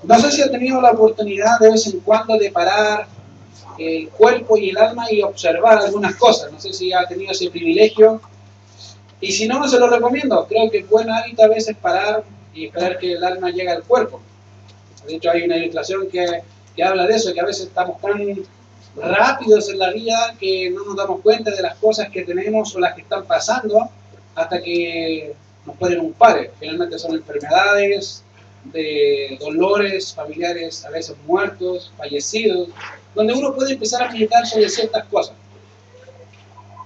No sé si ha tenido la oportunidad de vez en cuando de parar el cuerpo y el alma y observar algunas cosas. No sé si ha tenido ese privilegio. Y si no, no se lo recomiendo. Creo que es buen hábito a veces parar y esperar que el alma llegue al cuerpo. De hecho, hay una ilustración que habla de eso, que a veces estamos tan rápidos en la vida que no nos damos cuenta de las cosas que tenemos o las que están pasando hasta que nos ponen un pare. Finalmente son enfermedades, de dolores familiares, a veces muertos, fallecidos, donde uno puede empezar a meditar sobre ciertas cosas.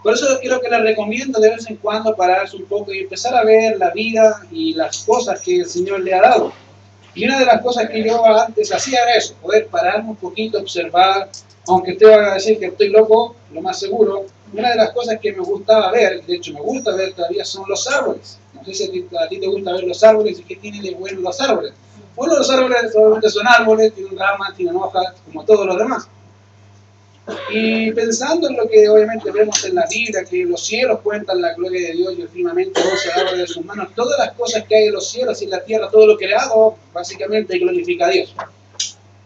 Por eso creo que les recomiendo de vez en cuando pararse un poco y empezar a ver la vida y las cosas que el Señor le ha dado. Y una de las cosas que yo antes hacía era eso, poder pararme un poquito, observar, aunque usted va a decir que estoy loco, lo más seguro, una de las cosas que me gustaba ver, de hecho me gusta ver todavía, son los árboles. No sé si a ti te gusta ver los árboles y qué tienen de bueno los árboles. Bueno, los árboles solamente son árboles, tienen ramas, tienen hojas, como todos los demás. Y pensando en lo que obviamente vemos en la Biblia, que los cielos cuentan la gloria de Dios y el firmamento goza la obra de sus manos, todas las cosas que hay en los cielos y en la tierra, todo lo creado, básicamente glorifica a Dios.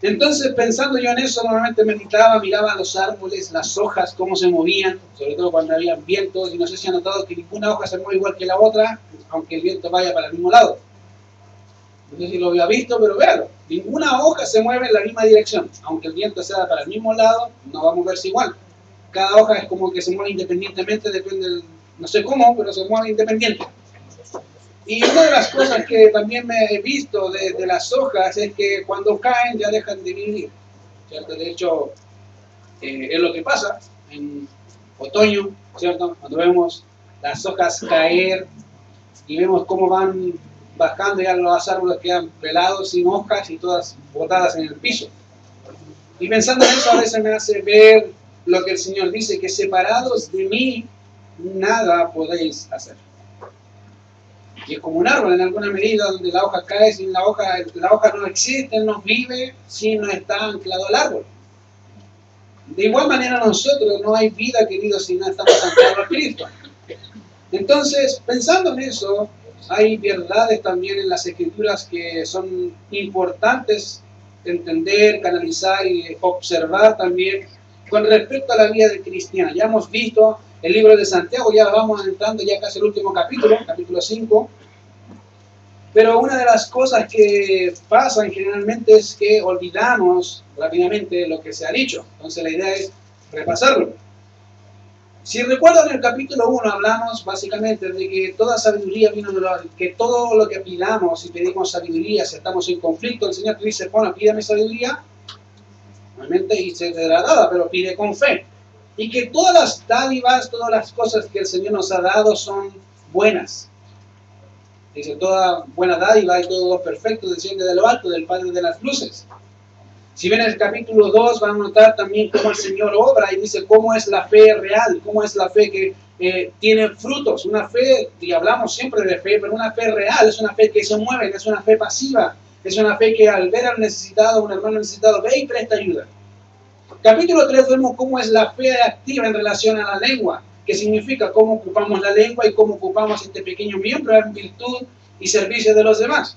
Entonces, pensando yo en eso, normalmente meditaba, miraba los árboles, las hojas, cómo se movían, sobre todo cuando había vientos, y no sé si han notado que ninguna hoja se mueve igual que la otra, aunque el viento vaya para el mismo lado. No sé si lo había visto, pero véalo. Ninguna hoja se mueve en la misma dirección. Aunque el viento sea para el mismo lado, no va a moverse igual. Cada hoja es como que se mueve independientemente, depende del, no sé cómo, pero se mueve independiente. Y una de las cosas que también me he visto de las hojas es que cuando caen ya dejan de vivir, ¿cierto? De hecho, es lo que pasa en otoño, ¿cierto? Cuando vemos las hojas caer y vemos cómo van bajando, ya los árboles quedan pelados, sin hojas y todas botadas en el piso. Y pensando en eso a veces me hace ver lo que el Señor dice, que separados de mí nada podéis hacer. Y es como un árbol en alguna medida donde la hoja cae, sin la hoja no existe, no vive, si no está anclado al árbol. De igual manera nosotros no hay vida, queridos, si no estamos anclados a Cristo. Entonces, pensando en eso, hay verdades también en las Escrituras que son importantes entender, canalizar y observar también con respecto a la vida de cristiana. Ya hemos visto el libro de Santiago, ya vamos entrando ya casi el último capítulo, capítulo 5. Pero una de las cosas que pasan generalmente es que olvidamos rápidamente lo que se ha dicho. Entonces la idea es repasarlo. Si recuerdan, en el capítulo 1 hablamos básicamente de que toda sabiduría vino de que todo lo que pidamos y pedimos sabiduría, si estamos en conflicto, el Señor te dice, bueno, pídame sabiduría, normalmente y se te dará dada, pero pide con fe. Y que todas las dádivas, todas las cosas que el Señor nos ha dado son buenas. Dice, toda buena dádiva y todo lo perfecto desciende de lo alto, del Padre de las luces. Si ven el capítulo 2, van a notar también cómo el Señor obra y dice cómo es la fe real, cómo es la fe que tiene frutos. Una fe, y hablamos siempre de fe, pero una fe real, es una fe que se mueve, es una fe pasiva, es una fe que al ver al necesitado, un hermano necesitado, ve y presta ayuda. Capítulo 3 vemos cómo es la fe activa en relación a la lengua, que significa cómo ocupamos la lengua y cómo ocupamos este pequeño miembro en virtud y servicio de los demás.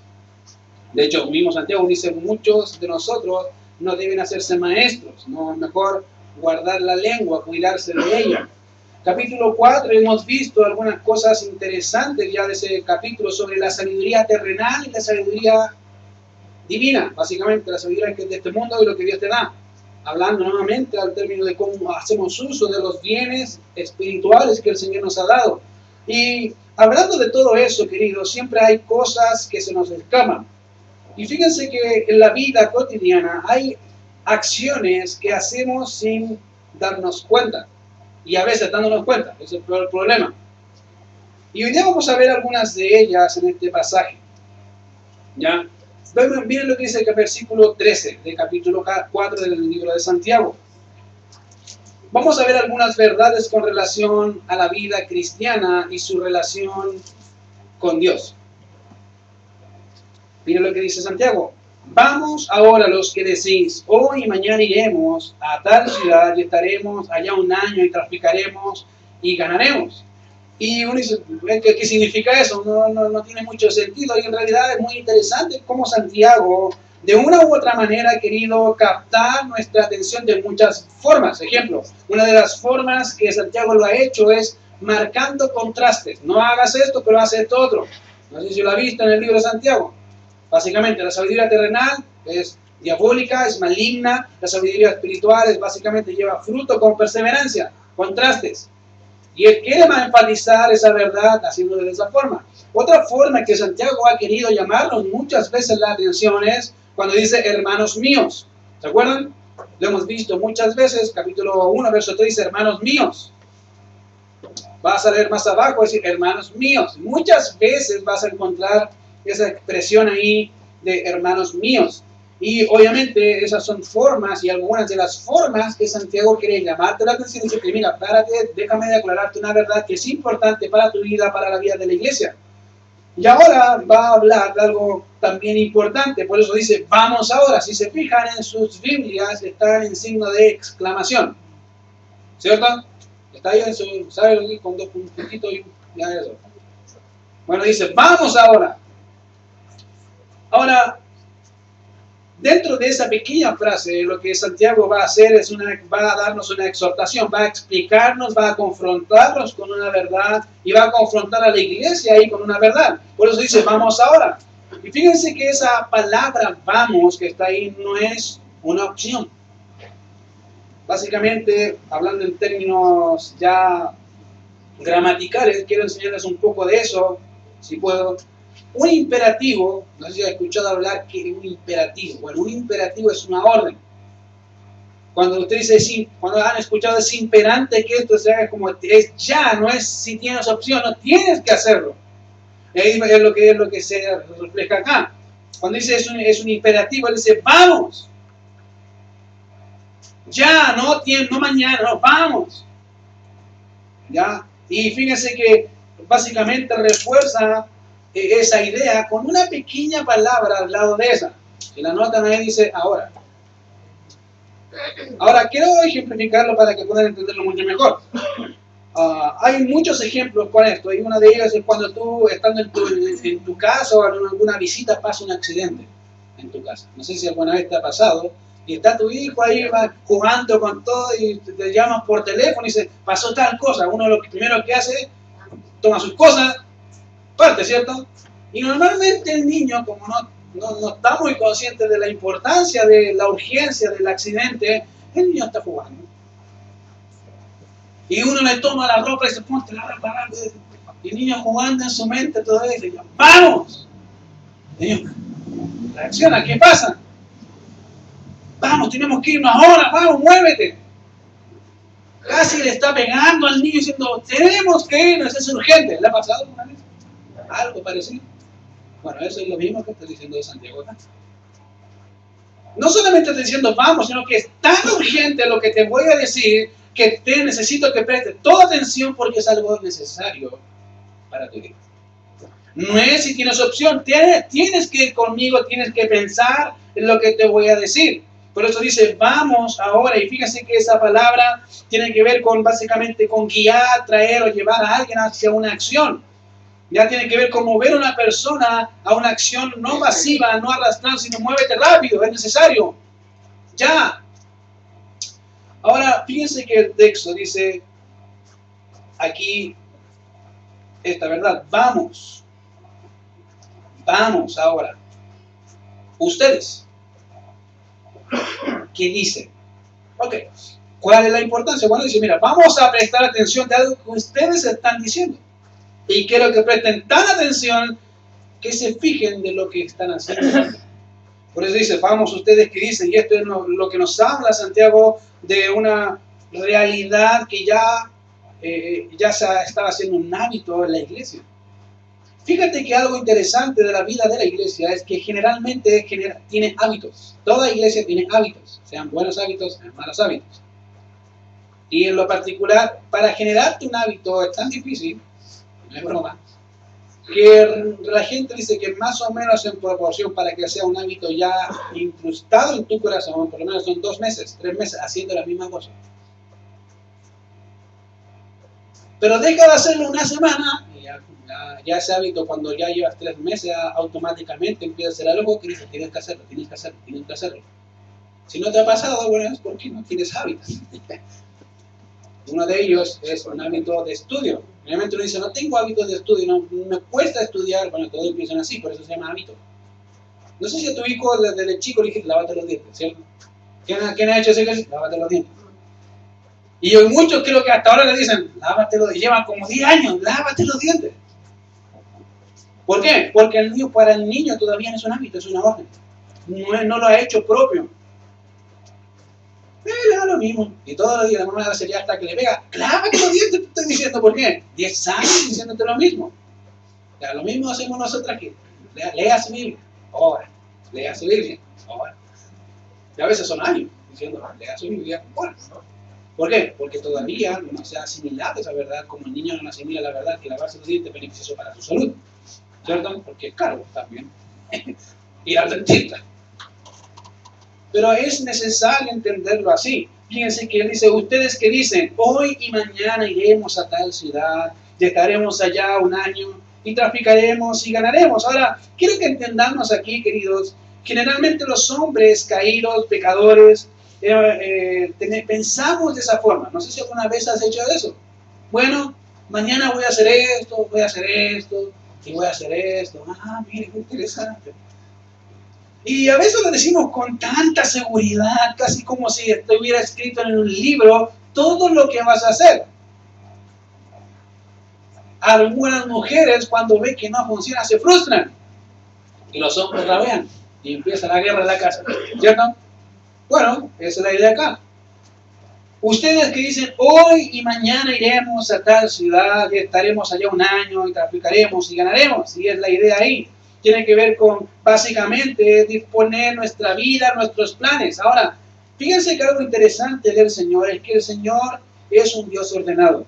De hecho, mismo Santiago dice, muchos de nosotros no deben hacerse maestros, no es mejor guardar la lengua, cuidarse de ella. Capítulo 4, hemos visto algunas cosas interesantes ya de ese capítulo sobre la sabiduría terrenal y la sabiduría divina, básicamente la sabiduría que es de este mundo y lo que Dios te da. Hablando nuevamente al término de cómo hacemos uso de los bienes espirituales que el Señor nos ha dado. Y hablando de todo eso, queridos, siempre hay cosas que se nos escapan. Y fíjense que en la vida cotidiana hay acciones que hacemos sin darnos cuenta. Y a veces dándonos cuenta, ese es el problema. Y hoy día vamos a ver algunas de ellas en este pasaje. ¿Ya? Miren lo que dice el versículo 13 del capítulo 4 del libro de Santiago. Vamos a ver algunas verdades con relación a la vida cristiana y su relación con Dios. Miren lo que dice Santiago. Vamos ahora los que decís, hoy y mañana iremos a tal ciudad y estaremos allá un año y traficaremos y ganaremos. Y uno dice, ¿qué significa eso? No tiene mucho sentido y en realidad es muy interesante cómo Santiago de una u otra manera ha querido captar nuestra atención de muchas formas. Ejemplo, una de las formas que Santiago lo ha hecho es marcando contrastes. No hagas esto, pero haz esto otro. No sé si lo ha visto en el libro de Santiago. Básicamente, la sabiduría terrenal es diabólica, es maligna. La sabiduría espiritual es básicamente lleva fruto con perseverancia, contrastes. Y él quiere enfatizar esa verdad haciéndolo de esa forma. Otra forma que Santiago ha querido llamarnos muchas veces la atención es cuando dice hermanos míos. ¿Se acuerdan? Lo hemos visto muchas veces, capítulo 1, verso 3 dice hermanos míos. Vas a leer más abajo, decir hermanos míos. Muchas veces vas a encontrar esa expresión ahí de hermanos míos. Y obviamente esas son formas y algunas de las formas que Santiago quiere llamarte la atención y decirte, mira, párate, déjame declararte una verdad que es importante para tu vida, para la vida de la iglesia. Y ahora va a hablar de algo también importante, por eso dice, vamos ahora. Si se fijan en sus Biblias, están en signo de exclamación. ¿Cierto? Está ahí en su, ¿sabe? Con dos puntitos y ya eso. Bueno, dice, vamos ahora. Ahora, dentro de esa pequeña frase, lo que Santiago va a hacer es va a darnos una exhortación, va a explicarnos, va a confrontarnos con una verdad y va a confrontar a la iglesia ahí con una verdad. Por eso dice, vamos ahora. Y fíjense que esa palabra vamos que está ahí no es una opción. Básicamente, hablando en términos ya gramaticales, quiero enseñarles un poco de eso, si puedo. Un imperativo, no sé si han escuchado hablar que un imperativo. Bueno, un imperativo es una orden. Cuando usted dice sí, cuando han escuchado es imperante que esto se haga como es ya, no es si tienes opción, no tienes que hacerlo. Es lo que se refleja acá. Cuando dice es un imperativo, él dice vamos. Ya, no mañana, no, vamos. ¿Ya? Y fíjense que básicamente refuerza esa idea con una pequeña palabra al lado de esa. Si la notan ahí dice ahora. Ahora quiero ejemplificarlo para que puedan entenderlo mucho mejor. Hay muchos ejemplos con esto y una de ellas es cuando tú estando en tu casa o en alguna visita pasa un accidente en tu casa. No sé si alguna vez te ha pasado y está tu hijo ahí va jugando con todo y te llamas por teléfono y dice pasó tal cosa. Uno lo primero que hace toma sus cosas, parte, ¿cierto? Y normalmente el niño, como no está muy consciente de la importancia, de la urgencia del accidente, el niño está jugando. Y uno le toma la ropa y se pone la ropa. Y el niño jugando en su mente todo eso. Y dice, ¡vamos! El niño reacciona, ¿qué pasa? Vamos, tenemos que irnos ahora, vamos, muévete. Casi le está pegando al niño diciendo, tenemos que irnos, es urgente. ¿Le ha pasado alguna vez? Algo parecido. Bueno, eso es lo mismo que está diciendo de Santiago acá. No solamente está diciendo vamos, sino que es tan urgente lo que te voy a decir que te necesito que prestes toda atención porque es algo necesario para tu vida. No es si tienes opción, tienes que ir conmigo, tienes que pensar en lo que te voy a decir. Por eso dice, vamos ahora, y fíjense que esa palabra tiene que ver con básicamente con guiar, traer o llevar a alguien hacia una acción. Ya tiene que ver con mover a una persona a una acción no pasiva, no arrastrar, sino muévete rápido, es necesario. Ya. Ahora, fíjense que el texto dice aquí esta verdad, vamos ahora. Ustedes, ¿qué dicen? Ok, ¿cuál es la importancia? Bueno, dice, mira, vamos a prestar atención de algo que ustedes están diciendo. Y quiero que presten tan atención que se fijen de lo que están haciendo. Por eso dice, vamos ustedes que dicen, y esto es lo que nos habla Santiago de una realidad que ya se estaba haciendo un hábito en la iglesia. Fíjate que algo interesante de la vida de la iglesia es que generalmente tiene hábitos. Toda iglesia tiene hábitos, sean buenos hábitos, sean malos hábitos. Y en lo particular, para generarte un hábito es tan difícil, no es broma, que la gente dice que más o menos en proporción para que sea un hábito ya incrustado en tu corazón, por lo menos son 2 meses, 3 meses haciendo la misma cosa. Pero deja de hacerlo una semana y ya ese hábito cuando ya llevas 3 meses automáticamente empieza a hacer algo que dices, tienes que hacerlo, tienes que hacerlo, tienes que hacerlo. Si no te ha pasado, bueno, es porque no tienes hábitos. Uno de ellos es un hábito de estudio. Realmente uno dice, no tengo hábitos de estudio, no me cuesta estudiar. Bueno, todos empiezan así, por eso se llama hábito. No sé si a tu hijo desde chico le dijiste, lávate los dientes, ¿cierto? ¿Quién ha hecho ese ejercicio? Lávate los dientes. Y hoy muchos creo que hasta ahora le dicen, lávate los dientes. Llevan como 10 años, lávate los dientes. ¿Por qué? Porque para el niño todavía no es un hábito, es una orden. No lo ha hecho propio. Le da lo mismo. Y todos los días la mamá sería hasta que le pega, lávate los dientes, te estoy diciendo por qué. 10 años diciéndote lo mismo. Ya, lo mismo hacemos nosotros aquí. Lea su Biblia. Ahora. Lea su Biblia. Ahora. Y a veces son años diciendo, lea su Biblia. Ahora. ¿Por qué? Porque todavía no se ha asimilado esa verdad, como el niño no asimila la verdad que lavarse los dientes es beneficioso para su salud. ¿Cierto? Porque es caro también. Ir al dentista. Pero es necesario entenderlo así. Fíjense que él dice, ustedes que dicen, hoy y mañana iremos a tal ciudad, y estaremos allá un año, y traficaremos y ganaremos. Ahora, quiero que entendamos aquí, queridos, generalmente los hombres caídos, pecadores, pensamos de esa forma. No sé si alguna vez has hecho eso. Bueno, mañana voy a hacer esto, y voy a hacer esto. Ah, mire, qué interesante. Y a veces lo decimos con tanta seguridad, casi como si estuviera escrito en un libro, todo lo que vas a hacer. Algunas mujeres cuando ven que no funciona se frustran. Y los hombres rabean. Y empieza la guerra en la casa. ¿Cierto? Bueno, esa es la idea acá. Ustedes que dicen, hoy y mañana iremos a tal ciudad, y estaremos allá un año, y traficaremos y ganaremos. Y es la idea ahí. Tiene que ver con, básicamente, disponer nuestra vida, nuestros planes. Ahora, fíjense que algo interesante del Señor es que el Señor es un Dios ordenado.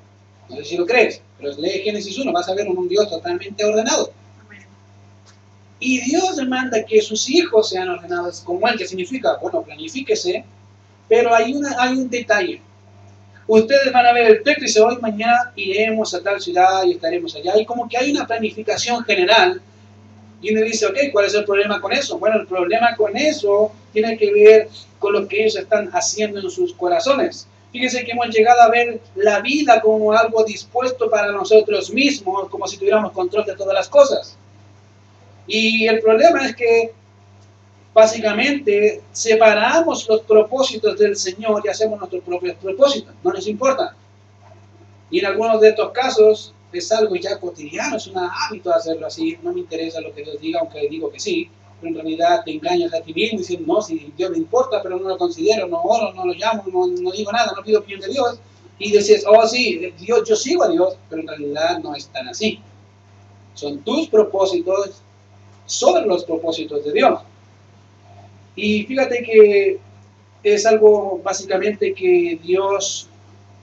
No sé si lo crees, pero lee Génesis 1, vas a ver un Dios totalmente ordenado. Y Dios demanda que sus hijos sean ordenados como Él, que significa, bueno, planifíquese, pero hay un detalle. Ustedes van a ver el texto y dice, hoy, mañana iremos a tal ciudad y estaremos allá. Y como que hay una planificación general. Y uno dice, ok, ¿cuál es el problema con eso? Bueno, el problema con eso tiene que ver con lo que ellos están haciendo en sus corazones. Fíjense que hemos llegado a ver la vida como algo dispuesto para nosotros mismos, como si tuviéramos control de todas las cosas. Y el problema es que básicamente separamos los propósitos del Señor y hacemos nuestros propios propósitos. No nos importa. Y en algunos de estos casos es algo ya cotidiano, es un hábito hacerlo así. No me interesa lo que Dios diga, aunque digo que sí. Pero en realidad te engañas a ti mismo diciendo, no, si Dios me importa, pero no lo considero, no oro, no lo llamo, no digo nada, no pido opinión de Dios. Y dices, oh sí, Dios, yo sigo a Dios, pero en realidad no es tan así. Son tus propósitos sobre los propósitos de Dios. Y fíjate que es algo básicamente que Dios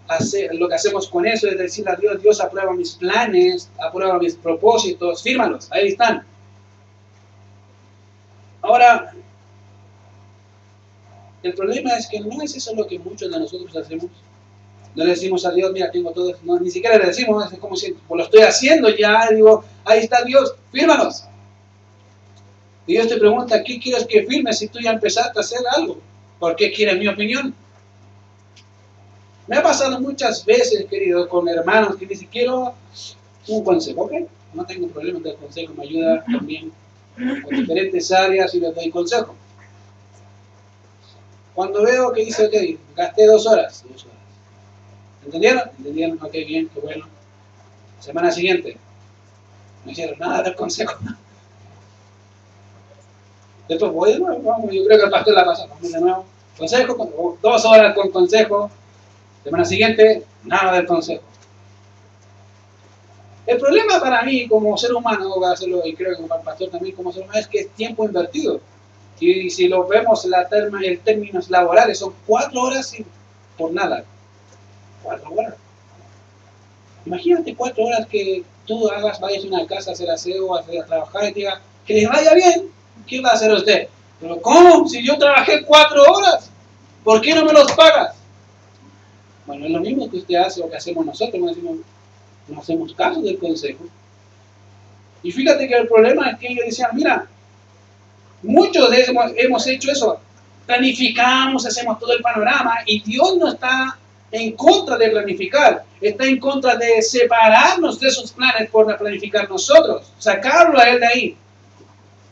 hace, lo que hacemos con eso es decirle a Dios, Dios aprueba mis planes, aprueba mis propósitos, fírmalos, ahí están. Ahora, el problema es que no es eso lo que muchos de nosotros hacemos. No le decimos a Dios, mira, tengo todo, no, ni siquiera le decimos, es como si pues, lo estoy haciendo ya, digo, ahí está Dios, fírmalos. Y Dios te pregunta, ¿qué quieres que firme si tú ya empezaste a hacer algo? ¿Por qué quieres mi opinión? Me ha pasado muchas veces, querido, con hermanos que dicen, quiero un consejo, ¿ok? No tengo problema del consejo, me ayuda también con diferentes áreas y les doy consejo. Cuando veo que dice, ok, gasté 2 horas. ¿Entendieron? ¿Entendieron? Ok, bien, qué bueno. Semana siguiente, no hicieron nada del consejo. Después voy de nuevo, vamos, yo creo que el pastor la pasa, vamos de nuevo. Consejo, 2 horas con consejo. Semana siguiente, nada del consejo. El problema para mí como ser humano, voy a hacerlo, y creo que como pastor también como ser humano, es que es tiempo invertido. Y si lo vemos en términos laborales, son 4 horas por nada. 4 horas. Imagínate 4 horas que tú vayas a una casa a hacer aseo, a trabajar y te diga, que les vaya bien. ¿Qué va a hacer usted? Pero ¿cómo? Si yo trabajé 4 horas, ¿por qué no me los pagas? Bueno, es lo mismo que usted hace o que hacemos nosotros, no hacemos caso del consejo. Y fíjate que el problema es que ellos decían, mira, muchos de ellos hemos hecho eso, planificamos, hacemos todo el panorama y Dios no está en contra de planificar, está en contra de separarnos de esos planes por planificar nosotros, sacarlo a Él de ahí.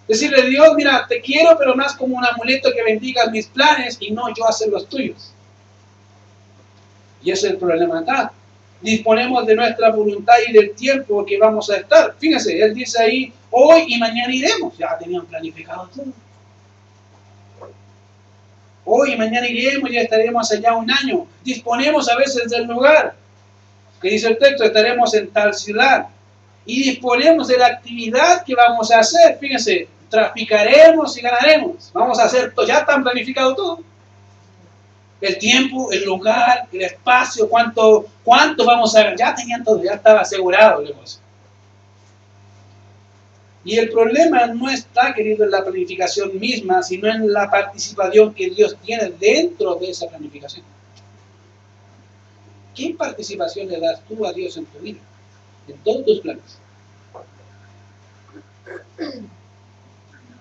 Decirle, Dios, mira, te quiero, pero más como un amuleto que bendiga mis planes y no yo hacer los tuyos. Y ese es el problema acá. Disponemos de nuestra voluntad y del tiempo que vamos a estar. Fíjense, Él dice ahí, hoy y mañana iremos. Ya tenían planificado todo. Hoy y mañana iremos, ya estaremos allá un año. Disponemos a veces del lugar. Que dice el texto, estaremos en tal ciudad. Y disponemos de la actividad que vamos a hacer. Fíjense, traficaremos y ganaremos. Vamos a hacer todo, ya están planificado todo. El tiempo, el lugar, el espacio, cuánto vamos a ganar. Ya tenían todo, ya estaba asegurado el negocio. Y el problema no está, querido, en la planificación misma, sino en la participación que Dios tiene dentro de esa planificación. ¿Qué participación le das tú a Dios en tu vida? En todos tus planes.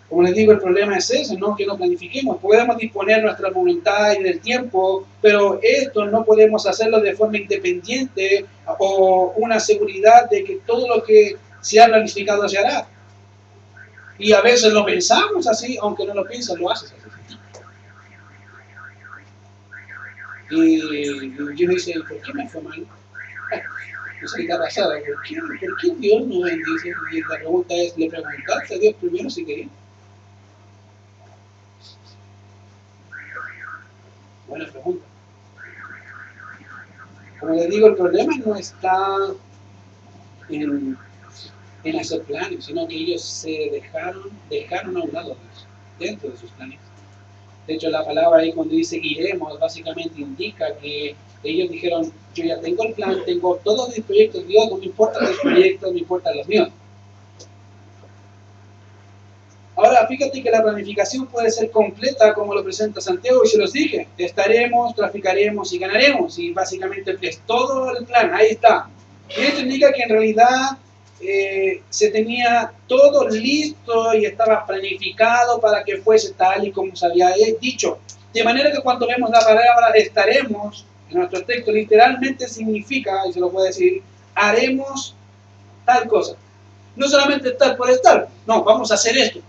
Como les digo, el problema es ese, ¿no? Que no planifiquemos. Podemos disponer nuestra voluntad y del tiempo, pero esto no podemos hacerlo de forma independiente o una seguridad de que todo lo que se ha planificado se hará. Y a veces lo pensamos así, aunque no lo piensas, lo haces así. Y yo dice, ¿por qué me fue mal? No sé qué está pasando. ¿Por qué Dios no bendice? Y la pregunta es, ¿le preguntaste a Dios primero si quería? Buena pregunta. Como les digo, el problema no está en hacer planes, sino que ellos se dejaron a un lado de eso, dentro de sus planes. De hecho, la palabra ahí cuando dice iremos, básicamente indica que ellos dijeron, yo ya tengo el plan, tengo todos mis proyectos, Dios, no me importan los proyectos, no me importan los míos. Ahora, fíjate que la planificación puede ser completa como lo presenta Santiago y se los dije, estaremos, traficaremos y ganaremos, y básicamente es todo el plan, ahí está. Y esto indica que en realidad se tenía todo listo y estaba planificado para que fuese tal y como se había dicho. De manera que cuando vemos la palabra estaremos, en nuestro texto literalmente significa, y se lo puedo decir, haremos tal cosa. No solamente estar por estar, no, vamos a hacer esto.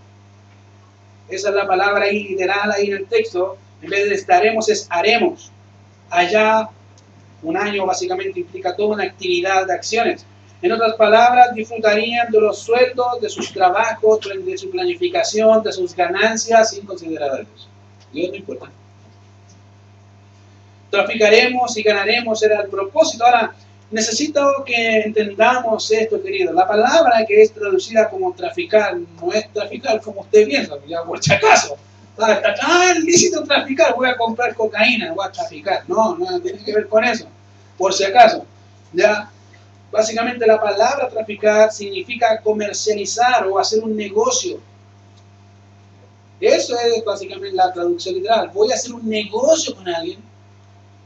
Esa es la palabra ahí literal ahí en el texto. En vez de estaremos es haremos. Allá un año básicamente implica toda una actividad de acciones. En otras palabras, disfrutarían de los sueldos, de sus trabajos, de su planificación, de sus ganancias sin considerar a Dios. Dios no importa. Traficaremos y ganaremos era el propósito. Ahora, necesito que entendamos esto, querido. La palabra que es traducida como traficar no es traficar como usted piensa, ya por si acaso. Es lícito traficar, voy a comprar cocaína, voy a traficar. No, no tiene que ver con eso. Por si acaso. Ya, básicamente la palabra traficar significa comercializar o hacer un negocio. Eso es básicamente la traducción literal. Voy a hacer un negocio con alguien.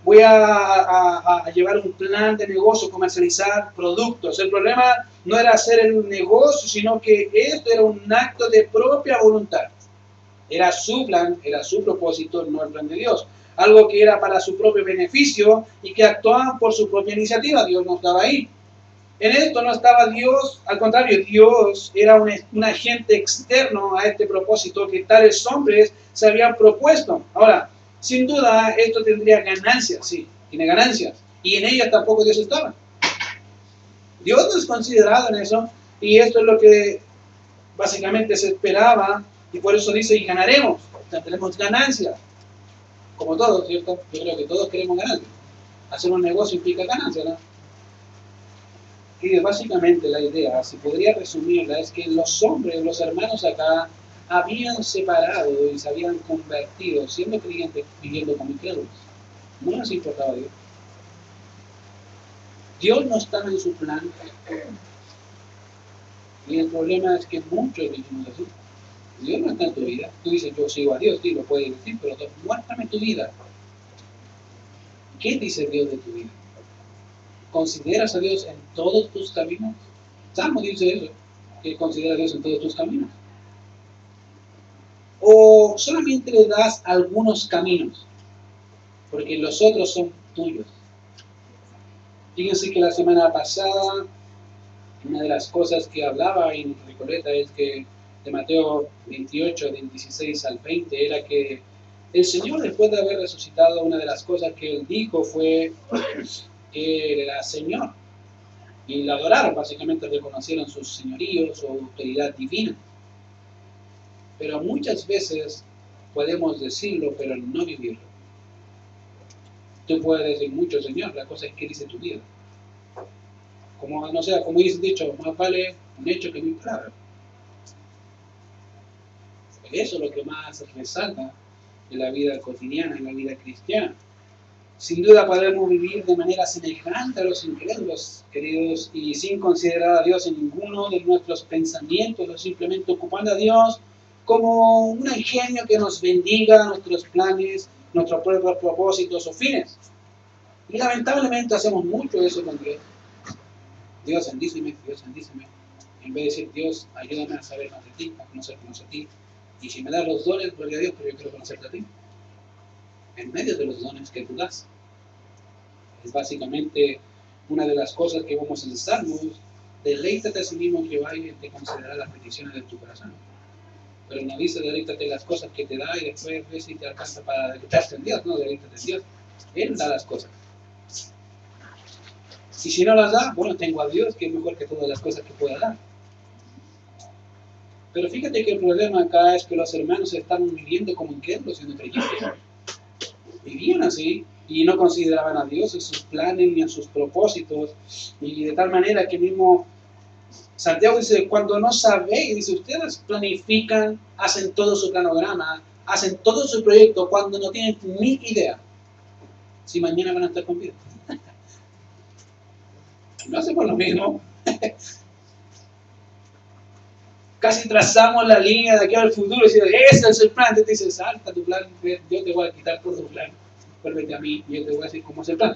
Voy a llevar un plan de negocio, comercializar productos. El problema no era hacer el negocio, sino que esto era un acto de propia voluntad. Era su plan, era su propósito, no el plan de Dios. Algo que era para su propio beneficio y que actuaban por su propia iniciativa. Dios no estaba ahí. En esto no estaba Dios, al contrario, Dios era un agente externo a este propósito que tales hombres se habían propuesto. Ahora, sin duda, esto tendría ganancias, sí, tiene ganancias. Y en ellas tampoco Dios estaba. Dios no es considerado en eso, y esto es lo que básicamente se esperaba, y por eso dice, y ganaremos, tendremos ganancias. Como todos, ¿cierto? Yo creo que todos queremos ganancias. Hacer un negocio implica ganancias, ¿no? Y básicamente la idea, si podría resumirla, es que los hombres, los hermanos acá, habían separado y se habían convertido, siendo creyentes, viviendo como incrédulos. No les importaba a Dios. Dios no estaba en su plan. Y el problema es que muchos vivimos así. Dios no está en tu vida. Tú dices, yo sigo a Dios, sí, lo puedes decir, pero muéstrame tu vida. ¿Qué dice Dios de tu vida? ¿Consideras a Dios en todos tus caminos? Salmo dice eso. que considera a Dios en todos tus caminos? ¿O solamente le das algunos caminos? Porque los otros son tuyos. Fíjense que la semana pasada, una de las cosas que hablaba en Recoleta es que de Mateo 28, del 16 al 20, era que el Señor, después de haber resucitado, una de las cosas que Él dijo fue que era Señor. Y lo adoraron, básicamente reconocieron su señorío, su autoridad divina. Pero muchas veces podemos decirlo, pero no vivirlo. Tú puedes decir mucho, Señor, la cosa es que dice tu vida. Como, no sé, como dice el dicho, más vale un hecho que 1000 palabras. Eso es lo que más resalta en la vida cotidiana, en la vida cristiana. Sin duda podemos vivir de manera semejante a los incrédulos, queridos, y sin considerar a Dios en ninguno de nuestros pensamientos, o simplemente ocupando a Dios como un ingenio que nos bendiga nuestros planes, nuestros propios propósitos o fines. Y lamentablemente hacemos mucho eso con Dios. Dios bendíceme, Dios bendíceme. En vez de decir, Dios, ayúdame a saber más de ti, a conocer más a ti. Y si me das los dones, gloria a Dios, pero yo quiero conocerte a ti. En medio de los dones que tú das. Es básicamente una de las cosas que vemos en los Salmos. Deleítate a sí mismo, Jehová, y te concederá las peticiones de tu corazón. Pero no dice deleítate en las cosas que te da y después ves si te alcanza para deleitarte en Dios. No, deleítate en Dios. Él da las cosas. Y si no las da, bueno, tengo a Dios, que es mejor que todas las cosas que pueda dar. Pero fíjate que el problema acá es que los hermanos están viviendo como incrédulos siendo creyentes. Vivían así y no consideraban a Dios en sus planes ni en sus propósitos. Y de tal manera que mismo Santiago dice, cuando no sabéis, dice, ustedes planifican, hacen todo su cronograma, hacen todo su proyecto cuando no tienen ni idea si mañana van a estar con vida. No hacemos lo mismo. Casi trazamos la línea de aquí al futuro y decimos, ese es el plan. Te dice, salta tu plan, yo te voy a quitar todo tu plan. Vuélvete a mí y yo te voy a decir cómo es el plan.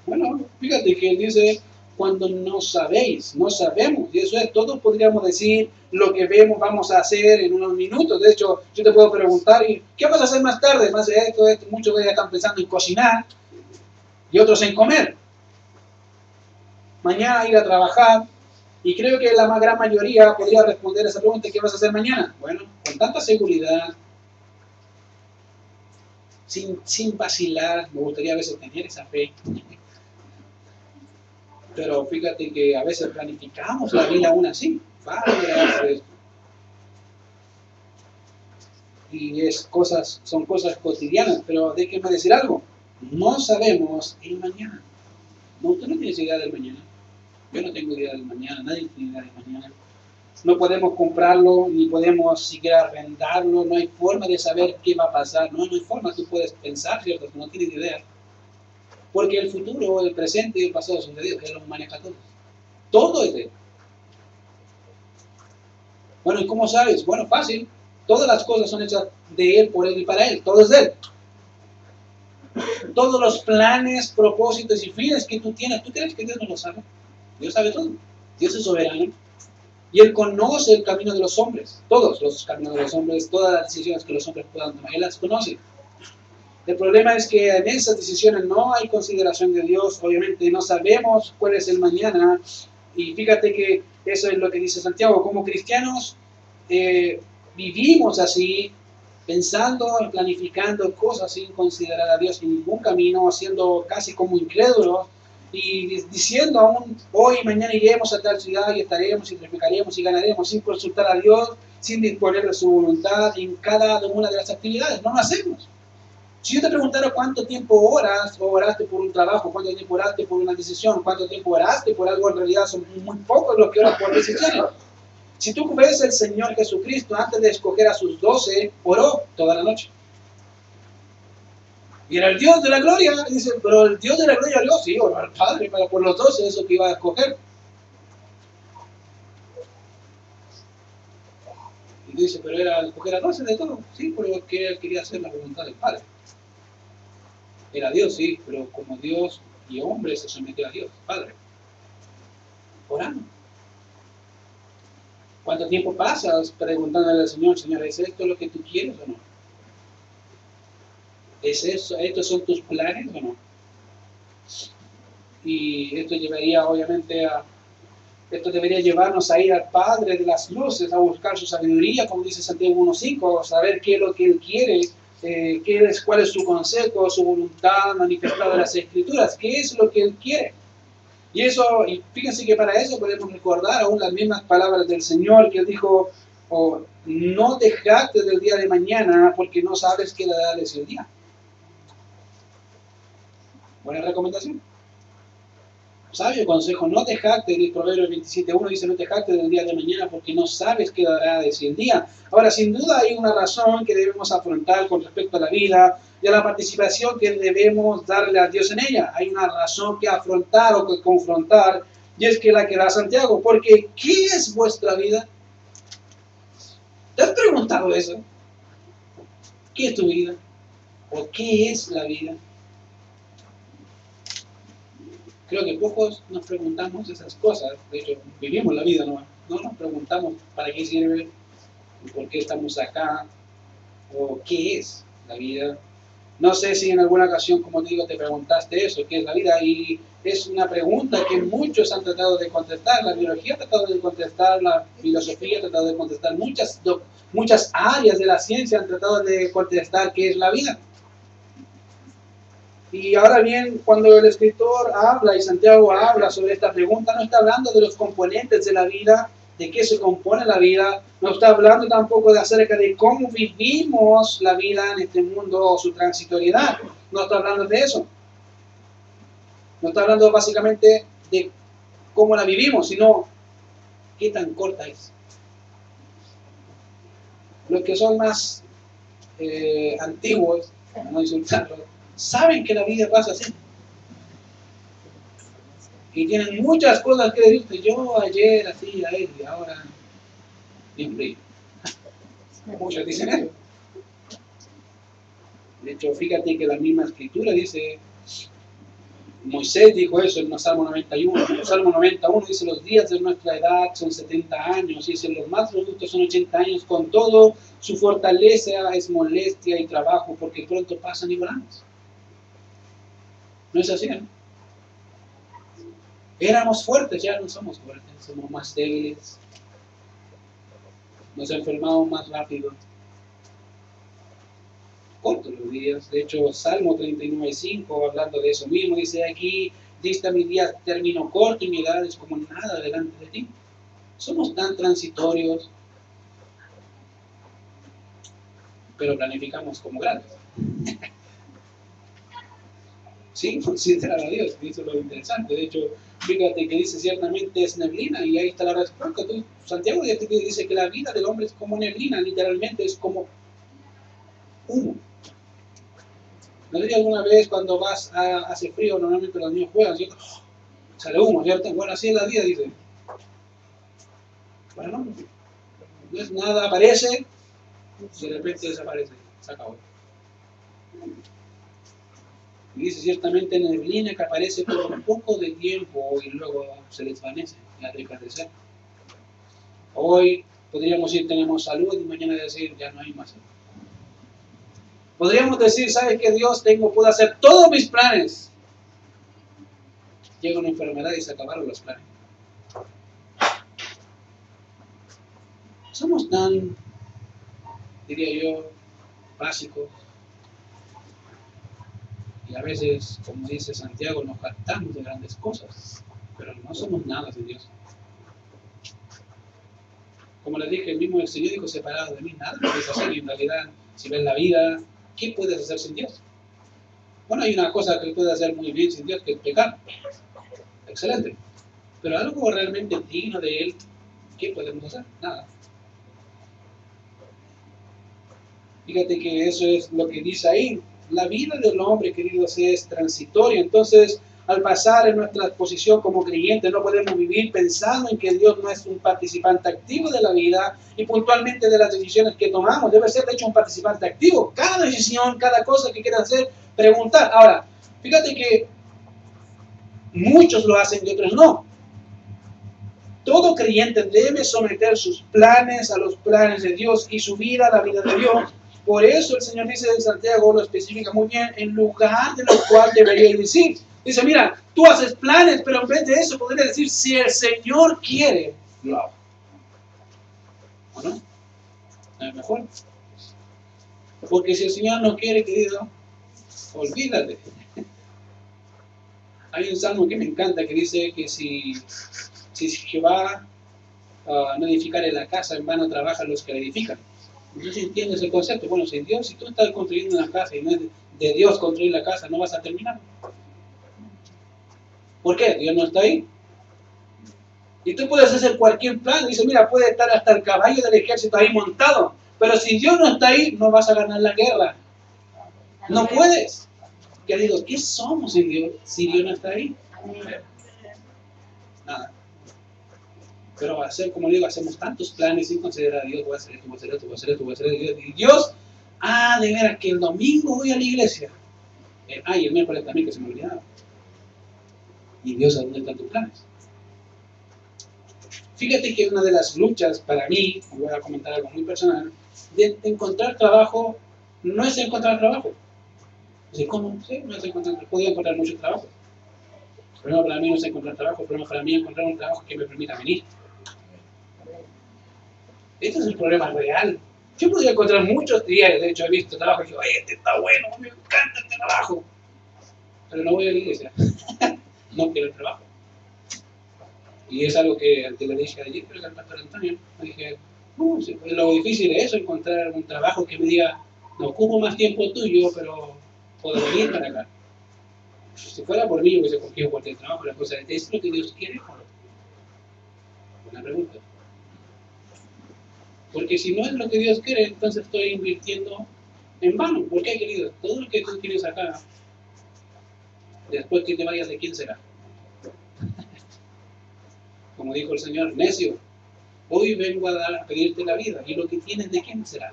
Bueno, fíjate que él dice, cuando no sabéis, no sabemos. Y eso es, todos podríamos decir lo que vemos, vamos a hacer en unos minutos. De hecho, yo te puedo preguntar, ¿qué vas a hacer más tarde? Más de esto. Muchos ya están pensando en cocinar y otros en comer. Mañana ir a trabajar. Y creo que la gran mayoría podría responder a esa pregunta, ¿qué vas a hacer mañana? Bueno, con tanta seguridad, sin vacilar, me gustaría a veces tener esa fe. Pero fíjate que a veces planificamos la vida aún así. Vale, y son cosas cotidianas, pero déjenme decir algo. No sabemos el mañana. No, usted no tiene idea del mañana. Yo no tengo idea del mañana, nadie tiene idea del mañana. No podemos comprarlo, ni podemos siquiera arrendarlo, no hay forma de saber qué va a pasar, no hay forma, tú puedes pensar, ¿cierto? No tienes idea. Porque el futuro, el presente y el pasado son de Dios, Él los maneja todos. Todo es de Él. Bueno, ¿y cómo sabes? Bueno, fácil. Todas las cosas son hechas de Él, por Él y para Él. Todo es de Él. Todos los planes, propósitos y fines que tú tienes, ¿tú crees que Dios no lo sabe? Dios sabe todo. Dios es soberano. Y Él conoce el camino de los hombres, todos los caminos de los hombres, todas las decisiones que los hombres puedan tomar, Él las conoce. El problema es que en esas decisiones no hay consideración de Dios, obviamente no sabemos cuál es el mañana, y fíjate que eso es lo que dice Santiago, como cristianos vivimos así, pensando y planificando cosas sin considerar a Dios en ningún camino, siendo casi como incrédulos, y diciendo aún, hoy y mañana iremos a tal ciudad y estaremos y traficaremos y ganaremos sin consultar a Dios, sin disponer de su voluntad en cada una de las actividades. No lo hacemos. Si yo te preguntara cuánto tiempo oras o oraste por un trabajo, cuánto tiempo oraste por una decisión, cuánto tiempo oraste por algo, en realidad son muy pocos los que oran por decisiones. Si tú ves el Señor Jesucristo, antes de escoger a sus 12, oró toda la noche. Y era el Dios de la gloria, dice, pero el Dios de la gloria Dios, sí, oró al Padre para por los 12, eso que iba a escoger. Y dice, pero era escoger a 12 de todo, sí, pero que él quería hacer la voluntad del Padre. Era Dios, sí, pero como Dios y hombre se sometió a Dios, Padre. Orando. ¿Cuánto tiempo pasas preguntándole al Señor, Señor, ¿es esto lo que tú quieres o no? ¿Es eso, estos son tus planes o no? Y esto llevaría obviamente esto debería llevarnos a ir al Padre de las luces, a buscar su sabiduría, como dice Santiago 1.5, a saber qué es lo que Él quiere, cuál es su consejo, su voluntad manifestada en las Escrituras, qué es lo que Él quiere. Y fíjense que para eso podemos recordar aún las mismas palabras del Señor, que Él dijo, no te jactes del día de mañana, porque no sabes qué edad es el día. Buena recomendación. Sabio consejo, no te jactes, el Proverbio 27.1 dice, no te jactes del día de mañana porque no sabes qué dará de sí el día. Ahora, sin duda hay una razón que debemos afrontar con respecto a la vida y a la participación que debemos darle a Dios en ella. Hay una razón que afrontar o que confrontar, y es que la que da Santiago, porque ¿qué es vuestra vida? ¿Te has preguntado eso? ¿Qué es tu vida? ¿O qué es la vida? Creo que pocos nos preguntamos esas cosas. De hecho, vivimos la vida, no nos preguntamos para qué sirve, por qué estamos acá, o qué es la vida. No sé si en alguna ocasión, como te digo, te preguntaste eso, qué es la vida, y es una pregunta que muchos han tratado de contestar. La biología ha tratado de contestar, la filosofía ha tratado de contestar, muchas áreas de la ciencia han tratado de contestar qué es la vida. Y ahora bien, cuando el escritor habla y Santiago habla sobre esta pregunta, no está hablando de los componentes de la vida, de qué se compone la vida, no está hablando tampoco de acerca de cómo vivimos la vida en este mundo o su transitoriedad, no está hablando de eso. No está hablando básicamente de cómo la vivimos, sino qué tan corta es. Los que son más antiguos, para no insultarlos, saben que la vida pasa así. Y tienen muchas cosas que decirte. Yo ayer hacía esto y ahora bien frío. Muchos dicen eso. De hecho, fíjate que la misma escritura dice, Moisés dijo eso en el Salmo 91. En el Salmo 91 dice, los días de nuestra edad son 70 años. Y dice, los más robustos son 80 años. Con todo, su fortaleza es molestia y trabajo, porque pronto pasan y volamos. ¿No es así, no? Éramos fuertes, ya no somos fuertes, somos más débiles. Nos enfermamos más rápido. Cortos los días. De hecho, Salmo 39.5, hablando de eso mismo, dice aquí, dista mi día término corto y mi edad es como nada delante de ti. Somos tan transitorios, pero planificamos como grandes. Sí, considerar a Dios, eso es lo interesante. De hecho, fíjate que dice ciertamente es neblina, y ahí está la respuesta. Santiago dice que la vida del hombre es como neblina, literalmente es como humo. ¿No sé si alguna vez cuando hace frío, normalmente los niños juegan, ¿cierto? Sale humo, ¿cierto? Bueno, así es la vida, dice. Bueno, no es nada, aparece, de repente desaparece, se acabó. Y dice ciertamente neblina que aparece por un poco de tiempo y luego se desvanece, ya deja de ser. Hoy podríamos decir tenemos salud y mañana decir ya no hay más salud. Podríamos decir, ¿sabes qué? Dios puedo hacer todos mis planes. Llega una enfermedad y se acabaron los planes. Somos tan, diría yo, básicos. Y a veces, como dice Santiago, nos jactamos de grandes cosas, pero no somos nada sin Dios. Como les dije, el mismo Señor dijo, separado de mí, nada puedes hacer. Y en realidad, si ves la vida, ¿qué puedes hacer sin Dios? Bueno, hay una cosa que puedes hacer muy bien sin Dios, que es pecar. Excelente. Pero algo realmente digno de Él, ¿qué podemos hacer? Nada. Fíjate que eso es lo que dice ahí. La vida del hombre, queridos, es transitoria. Entonces, al pasar en nuestra posición como creyentes, no podemos vivir pensando en que Dios no es un participante activo de la vida y puntualmente de las decisiones que tomamos. Debe ser, de hecho, un participante activo. Cada decisión, cada cosa que quieras hacer, preguntar. Ahora, fíjate que muchos lo hacen y otros no. Todo creyente debe someter sus planes a los planes de Dios y su vida a la vida de Dios. Por eso el Señor dice de Santiago, lo especifica muy bien, en lugar de lo cual debería decir. Dice, mira, tú haces planes, pero en vez de eso podría decir, si el Señor quiere, lo hago. ¿O no? ¿No es mejor? Porque si el Señor no quiere, querido, olvídate. Hay un salmo que me encanta que dice que si Jehová no edificare la casa, en vano trabajan los que la edifican. No sé si entiendes el concepto. Bueno, si tú estás construyendo una casa y no es de Dios construir la casa, no vas a terminar. ¿Por qué? Dios no está ahí. Y tú puedes hacer cualquier plan. Dice, mira, puede estar hasta el caballo del ejército ahí montado. Pero si Dios no está ahí, no vas a ganar la guerra. No puedes. Queridos, ¿qué somos en Dios si Dios no está ahí? Nada. Pero como digo, hacemos tantos planes sin considerar a Dios. Voy a hacer esto, voy a hacer esto, voy a hacer esto, voy a hacer esto. Y Dios, de veras que el domingo voy a la iglesia. Y el miércoles también, que se me olvidaba. ¿Y Dios a dónde están tus planes? Fíjate que una de las luchas para mí, voy a comentar algo muy personal, de encontrar trabajo, no es encontrar trabajo. Dice, ¿cómo? Sí, no es encontrar, podía encontrar mucho trabajo. El problema para mí no es encontrar trabajo, el problema para mí es encontrar un trabajo que me permita venir. Este es el problema real. Yo podría encontrar muchos días, de hecho he visto trabajo y digo, oye, este está bueno, me encanta este trabajo. Pero no voy a la iglesia. No quiero el trabajo. Y es algo que le dije ayer, pero al pastor Antonio, me dije, lo difícil es eso, encontrar un trabajo que me diga, no ocupo más tiempo tuyo, pero puedo venir para acá. Si fuera por mí, hubiese cogido cualquier trabajo, la cosa ¿es lo que Dios quiere o no? Buena pregunta. Porque si no es lo que Dios quiere, entonces estoy invirtiendo en vano. ¿Por qué, querido? Todo lo que tú tienes acá, después que te vayas, ¿de quién será? Como dijo el Señor, necio, hoy vengo a pedirte la vida, y lo que tienes, ¿de quién será?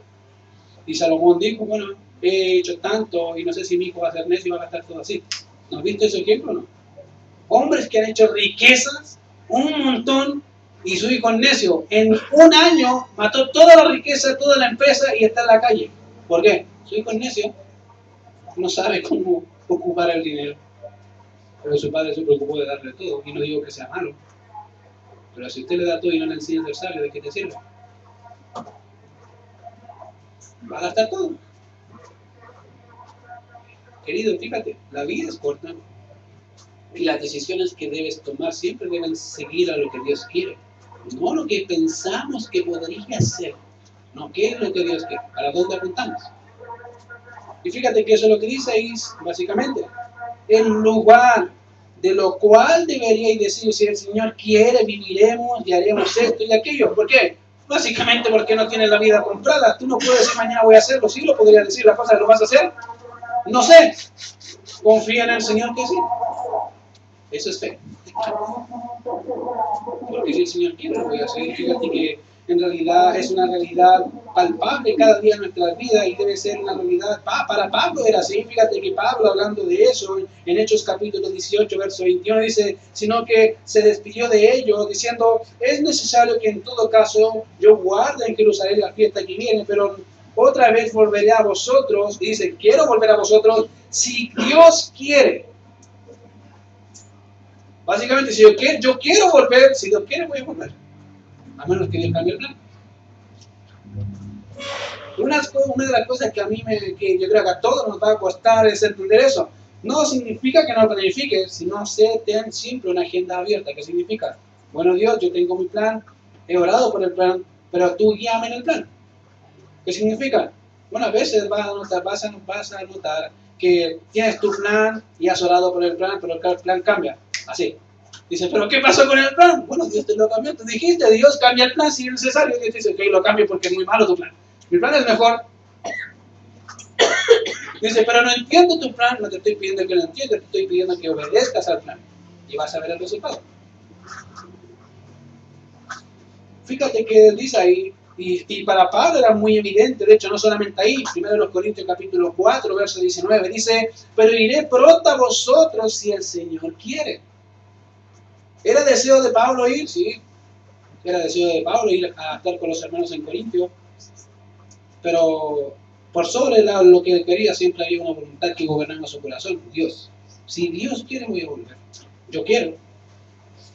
Y Salomón dijo, bueno, he hecho tanto, y no sé si mi hijo va a ser necio y va a gastar todo así. ¿No has visto ese ejemplo o no? Hombres que han hecho riquezas, un montón, y su hijo es necio. En un año mató toda la riqueza, toda la empresa, y está en la calle. ¿Por qué? Su hijo es necio, no sabe cómo ocupar el dinero. Pero su padre se preocupó de darle todo, y no digo que sea malo. Pero si usted le da todo y no le enseña a ser sabio, ¿de qué te sirve? Va a gastar todo. Querido, fíjate, la vida es corta y las decisiones que debes tomar siempre deben seguir a lo que Dios quiere. No lo que pensamos que podría ser. No, ¿qué es lo que Dios quiere? ¿Para dónde apuntamos? Y fíjate que eso es lo que dice ahí, básicamente. En lugar de lo cual deberíais decir, si el Señor quiere, viviremos y haremos esto y aquello. ¿Por qué? Básicamente porque no tienes la vida comprada. Tú no puedes decir mañana voy a hacerlo. Sí, lo podrías decir, la cosa que lo vas a hacer. No sé. Confía en el Señor que sí. Eso es fe. Porque si el Señor quiere, lo voy a hacer. Fíjate que en realidad es una realidad palpable cada día en nuestras vidas y debe ser una realidad. Para Pablo era así. Fíjate que Pablo, hablando de eso, en Hechos capítulo 18, verso 21, dice, sino que se despidió de ellos diciendo, es necesario que en todo caso yo guarde en Jerusalén la fiesta que viene, pero otra vez volveré a vosotros. Y dice, quiero volver a vosotros si Dios quiere. Básicamente, si yo quiero volver, si Dios quiere, voy a volver. A menos que Dios cambie el plan. Una de las cosas que a mí, que yo creo que a todos nos va a costar es entender eso. No significa que no planifiques, sino ten siempre una agenda abierta. ¿Qué significa? Bueno, Dios, yo tengo mi plan, he orado por el plan, pero tú guíame en el plan. ¿Qué significa? Bueno, a veces vas a notar que tienes tu plan y has orado por el plan, pero el plan cambia. Así. Dice, ¿pero qué pasó con el plan? Bueno, Dios te lo cambió. Tú dijiste, Dios cambia el plan si es necesario. Dios dice, ok, lo cambio porque es muy malo tu plan. Mi plan es mejor. Dice, pero no entiendo tu plan. No te estoy pidiendo que lo entiendas, te estoy pidiendo que obedezcas al plan. Y vas a ver el resultado. Fíjate que dice ahí, y para Pablo era muy evidente, de hecho no solamente ahí, 1 Corintios capítulo 4, verso 19, dice, pero iré pronto a vosotros si el Señor quiere. ¿Era deseo de Pablo ir? Sí. Era deseo de Pablo ir a estar con los hermanos en Corintio, pero por sobre lo que quería siempre había una voluntad que gobernaba su corazón, Dios. Si Dios quiere, voy a volver. Yo quiero,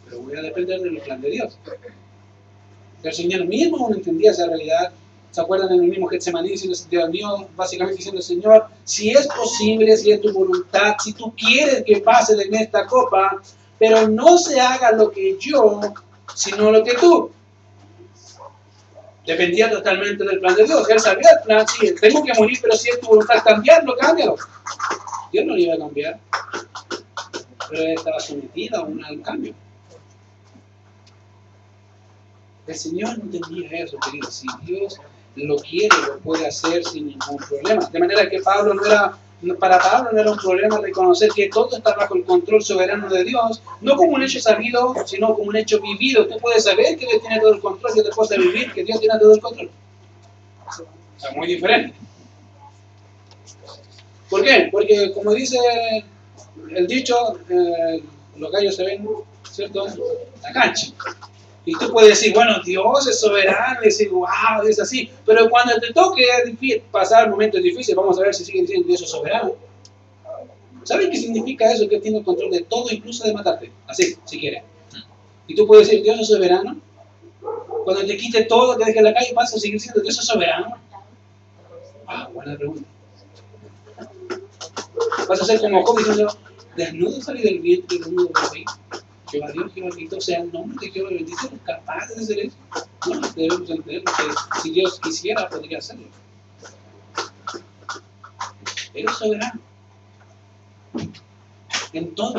pero voy a depender del plan de Dios. El Señor mismo no entendía esa realidad. ¿Se acuerdan en el mismo Getsemaní diciendo, Dios mío, básicamente diciendo, Señor, si es posible, si es tu voluntad, si tú quieres que pase de mí esta copa, pero no se haga lo que yo, sino lo que tú. Dependía totalmente del plan de Dios. Él sabía el plan, sí, tengo que morir, pero si es tu voluntad cambiarlo, cámbialo. Dios no lo iba a cambiar, pero él estaba sometido a un cambio. El Señor no entendía eso, querido. Si Dios lo quiere, lo puede hacer sin ningún problema. De manera que para Pablo no era un problema reconocer que todo está bajo el control soberano de Dios, no como un hecho sabido, sino como un hecho vivido. Tú puedes saber que Dios tiene todo el control y otra cosa vivir que Dios tiene todo el control. O sea, muy diferente. ¿Por qué? Porque como dice el dicho, los gallos se ven, ¿cierto? La cancha. Y tú puedes decir, bueno, Dios es soberano, y decir, wow, es así. Pero cuando te toque pasar momentos difíciles, vamos a ver si siguen diciendo Dios es soberano. ¿Sabes qué significa eso? Que tiene el control de todo, incluso de matarte. Así, si quiere. Y tú puedes decir, Dios es soberano. Cuando te quite todo, te deje en la calle, ¿vas a seguir diciendo Dios es soberano? Ah, buena pregunta. Vas a ser como Job diciendo, desnudo salí del vientre, desnudo volví. Jehová Dios, Jehová Cristo, sea el nombre de Jehová bendito, somos capaces de hacer eso. No, debemos entender que si Dios quisiera, podría hacerlo. Él es soberano. En todo.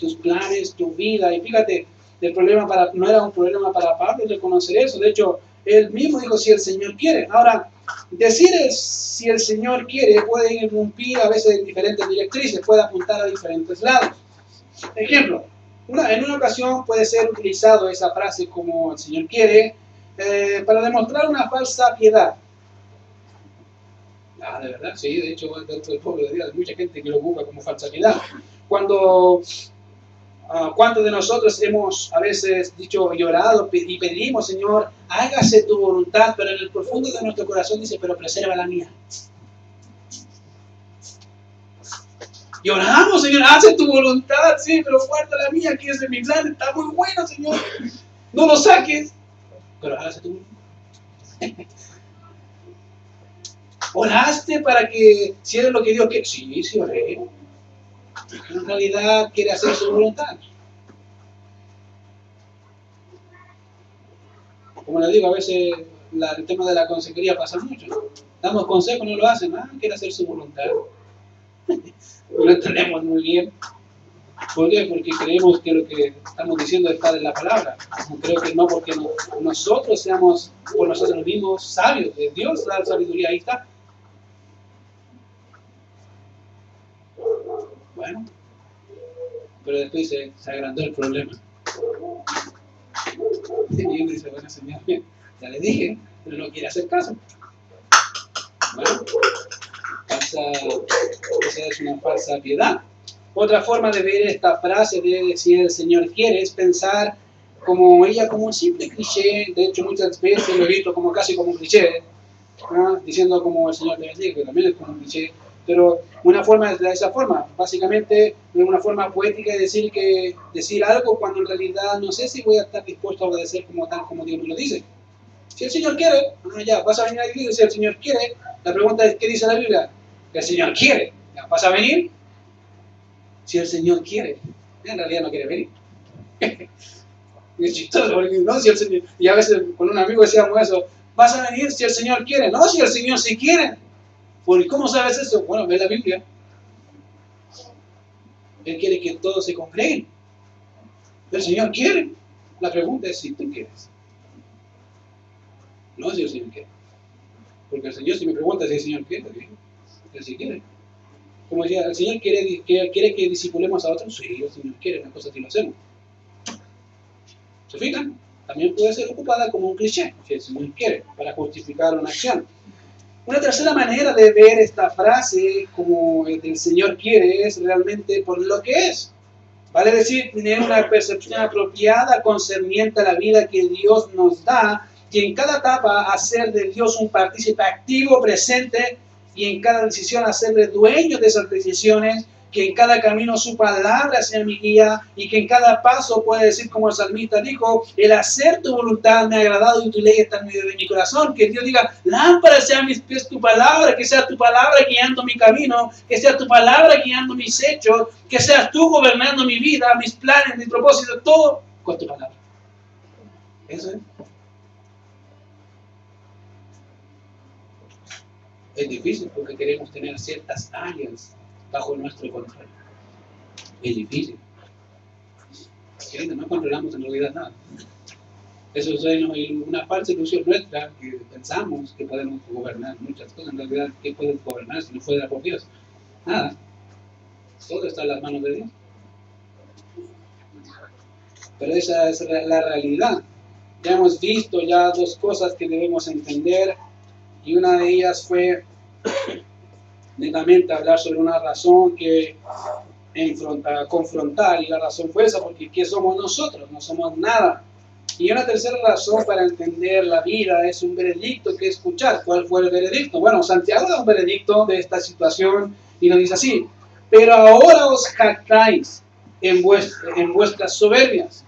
Tus planes, tu vida. Y fíjate, no era un problema para Pablo reconocer eso. De hecho, él mismo dijo, si el Señor quiere. Ahora, decir si el Señor quiere puede irrumpir a veces en diferentes directrices, puede apuntar a diferentes lados. Ejemplo. En una ocasión puede ser utilizado esa frase como el Señor quiere para demostrar una falsa piedad. Ah, de verdad, sí, de hecho dentro del pueblo de Dios hay mucha gente que lo ocupa como falsa piedad. ¿Cuántos de nosotros hemos a veces dicho, llorado y pedimos, Señor, hágase tu voluntad, pero en el profundo de nuestro corazón dice, pero preserva la mía? Lloramos, Señor, hace tu voluntad, sí, pero guarda la mía, que es de mi plan, está muy bueno, Señor. No lo saques, pero hace tu voluntad. ¿Oraste para que hiciera lo que Dios quiere? Sí, sí, oré. En realidad quiere hacer su voluntad. Como les digo, a veces el tema de la consejería pasa mucho, ¿no? Damos consejos, no lo hacen, quiere hacer su voluntad. No lo entendemos muy bien. ¿Por qué? Porque creemos que lo que estamos diciendo está en la palabra. Creo que no porque nosotros seamos por nosotros mismos sabios. De Dios la sabiduría, ahí está. Bueno, pero después se agrandó el problema. Y uno dice, bueno, Señor, ya le dije, pero no quiere hacer caso. Bueno, esa es una falsa piedad. Otra forma de ver esta frase de si el Señor quiere es pensar como un simple cliché. De hecho, muchas veces lo he visto casi como un cliché, ¿no? Diciendo como el Señor te bendiga, que también es como un cliché. Pero una forma es de esa forma, básicamente de una forma poética de decir algo cuando en realidad no sé si voy a estar dispuesto a obedecer como Dios me lo dice. Si el Señor quiere, ya, vas a venir a la iglesia, si el Señor quiere, la pregunta es, ¿qué dice la Biblia? Que el Señor quiere. Ya, ¿vas a venir? Si el Señor quiere. En realidad no quiere venir. Es chistoso, porque no, si el Señor, y a veces con un amigo decíamos eso, ¿vas a venir si el Señor quiere? No, si el Señor sí quiere. ¿Por cómo sabes eso? Bueno, ve la Biblia. Él quiere que todos se congreguen. El Señor quiere. La pregunta es si tú quieres. No si el Señor quiere. Porque el Señor, si me pregunta si el Señor quiere, Él sí quiere. Como decía, ¿el Señor quiere que discipulemos a otros? Sí, el Señor quiere, las cosas sí lo hacemos. ¿Se fijan? También puede ser ocupada como un cliché, si el Señor quiere, para justificar una acción. Una tercera manera de ver esta frase como el Señor quiere es realmente por lo que es. Vale decir, tener una percepción apropiada concerniente a la vida que Dios nos da, y en cada etapa hacer de Dios un partícipe activo, presente, y en cada decisión hacerle dueño de esas decisiones, que en cada camino su palabra sea mi guía, y que en cada paso pueda decir como el salmista dijo, el hacer tu voluntad me ha agradado y tu ley está en medio de mi corazón. Que Dios diga, lámpara sea a mis pies tu palabra, que sea tu palabra guiando mi camino, que sea tu palabra guiando mis hechos, que seas tú gobernando mi vida, mis planes, mis propósitos, todo con tu palabra. Eso es. Es difícil porque queremos tener ciertas áreas bajo nuestro control. Es difícil. Porque no controlamos en realidad nada. Eso es una falsa ilusión nuestra que pensamos que podemos gobernar muchas cosas. En realidad, ¿qué podemos gobernar si no fuera por Dios? Nada. Todo está en las manos de Dios. Pero esa es la realidad. Ya hemos visto ya dos cosas que debemos entender. Y una de ellas fue netamente hablar sobre una razón que confrontar, y la razón fue esa, porque ¿qué somos nosotros? No somos nada. Y una tercera razón para entender la vida es un veredicto que escuchar. ¿Cuál fue el veredicto? Bueno, Santiago da un veredicto de esta situación y nos dice así: pero ahora os jactáis en vuestras soberbias.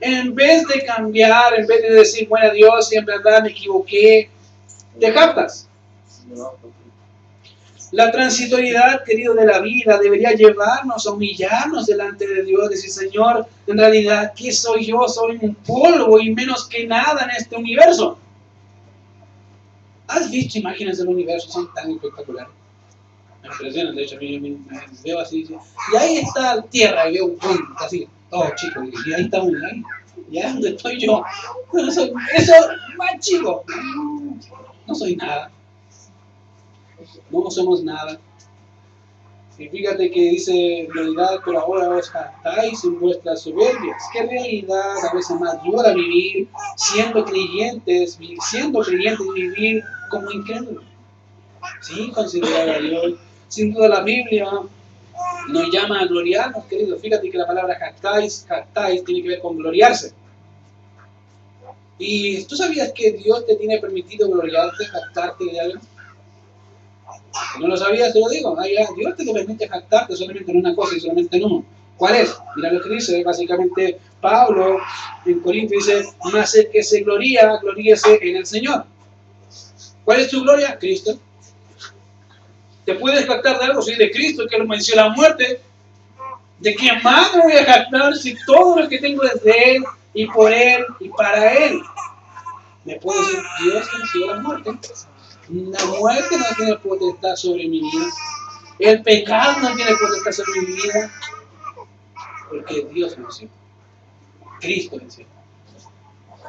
En vez de cambiar, en vez de decir, bueno, Dios, en verdad me equivoqué, te jactas. La transitoriedad, querido, de la vida debería llevarnos a humillarnos delante de Dios, decir, Señor, en realidad, ¿qué soy yo? Soy un polvo y menos que nada en este universo. ¿Has visto imágenes del universo? Son tan espectaculares. Me impresionan, de hecho, a mí me veo así. Y ahí está la Tierra, y veo un punto así, todo chico, y ahí está un ahí. Y ahí es donde estoy yo. Bueno, eso más chico. No soy nada. No somos nada. Y fíjate que dice, en realidad, por ahora os jactáis en vuestras soberbias. Qué realidad a veces más dura vivir siendo creyentes y vivir como incrédulos. Sí, considerar a Dios. Sin duda la Biblia nos llama a gloriarnos, queridos. Fíjate que la palabra jactáis tiene que ver con gloriarse. ¿Y tú sabías que Dios te tiene permitido gloriarte, jactarte de algo? Si no lo sabías, te lo digo. Dios te permite jactarte solamente en una cosa y solamente en uno. ¿Cuál es? Mira lo que dice, básicamente Pablo en Corintios dice, más el que se gloríese en el Señor. ¿Cuál es tu gloria? Cristo. ¿Te puedes jactar de algo? Soy de Cristo, que lo venció la muerte. ¿De qué más me voy a jactar si todo lo que tengo es de Él y por Él y para Él? ¿Me puedo decir, Dios venció la muerte? La muerte no tiene potestad sobre mi vida. El pecado no tiene potestad sobre mi vida. Porque Dios venció. Cristo venció.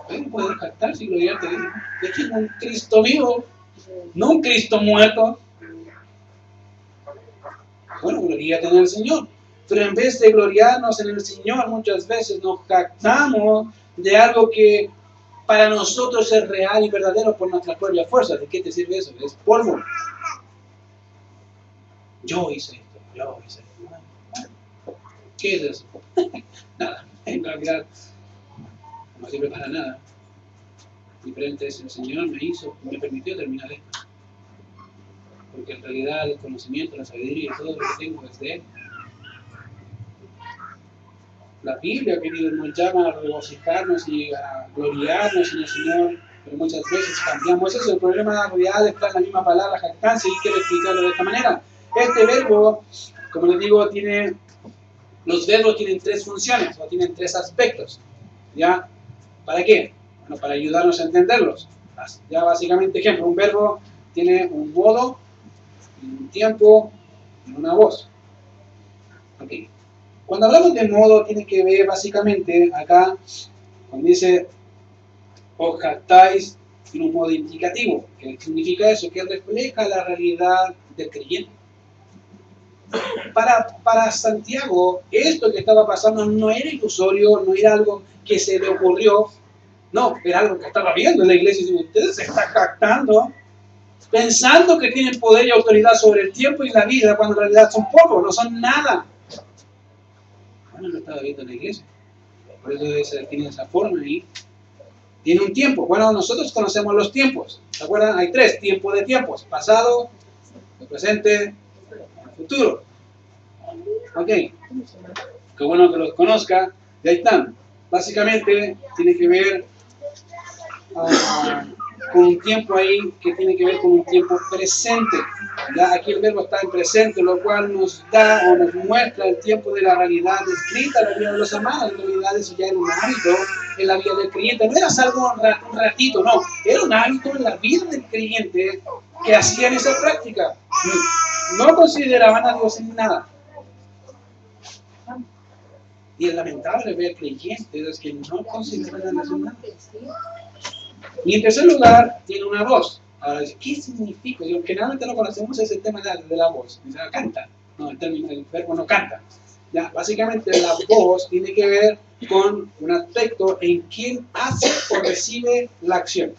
¿Pueden poder jactarse y gloriarte de Él? Es que es un Cristo vivo, no un Cristo muerto. Bueno, gloríate en el Señor. Pero en vez de gloriarnos en el Señor, muchas veces nos jactamos de algo que para nosotros es real y verdadero por nuestra propia fuerza. ¿De qué te sirve eso? Es polvo. Yo hice esto. ¿Qué es eso? Nada. En realidad, no sirve para nada. Diferente es, el Señor me permitió terminar esto. Porque en realidad el conocimiento, la sabiduría y todo lo que tengo es de Él. La Biblia, queridos, nos llama a regocijarnos y a gloriarnos en el Señor, pero muchas veces cambiamos eso. El problema real está en la misma palabra, jactancia, y quiero explicarlo de esta manera. Este verbo, como les digo, los verbos tienen tres funciones, o tienen tres aspectos. ¿Ya? ¿Para qué? Bueno, para ayudarnos a entenderlos. Ya básicamente, ejemplo, un verbo tiene un modo, un tiempo y una voz. Ok. Cuando hablamos de modo, tiene que ver básicamente acá, cuando dice os jactáis en un modo indicativo. ¿Qué significa eso? Que refleja la realidad del creyente. Para Santiago, esto que estaba pasando no era ilusorio, no era algo que se le ocurrió, no, era algo que estaba viendo en la iglesia. Y ustedes se están jactando, pensando que tienen poder y autoridad sobre el tiempo y la vida, cuando en realidad son pocos, no son nada. Bueno, lo estaba viendo en la iglesia. Por eso tiene esa forma ahí. Tiene un tiempo. Bueno, nosotros conocemos los tiempos. ¿Se acuerdan? Hay 3 tiempos de tiempos. Pasado, el presente, el futuro. Ok. Qué bueno que los conozca. Y ahí están. Básicamente tiene que ver con un tiempo ahí que tiene que ver con un tiempo presente. Ya aquí el verbo está en presente, lo cual nos da o nos muestra el tiempo de la realidad escrita en la vida de los hermanos. En realidad eso ya era un hábito en la vida del creyente. No era algo un ratito, no. Era un hábito en la vida del creyente que hacían esa práctica. No consideraban a Dios en nada. Y es lamentable ver creyentes que no consideran a Dios en nada. Y en tercer lugar, tiene una voz. Ahora, ¿qué significa? Yo, generalmente no conocemos ese tema de la voz. Dice, canta. No, el verbo no canta. Ya, básicamente la voz tiene que ver con un aspecto en quien hace o recibe la acción.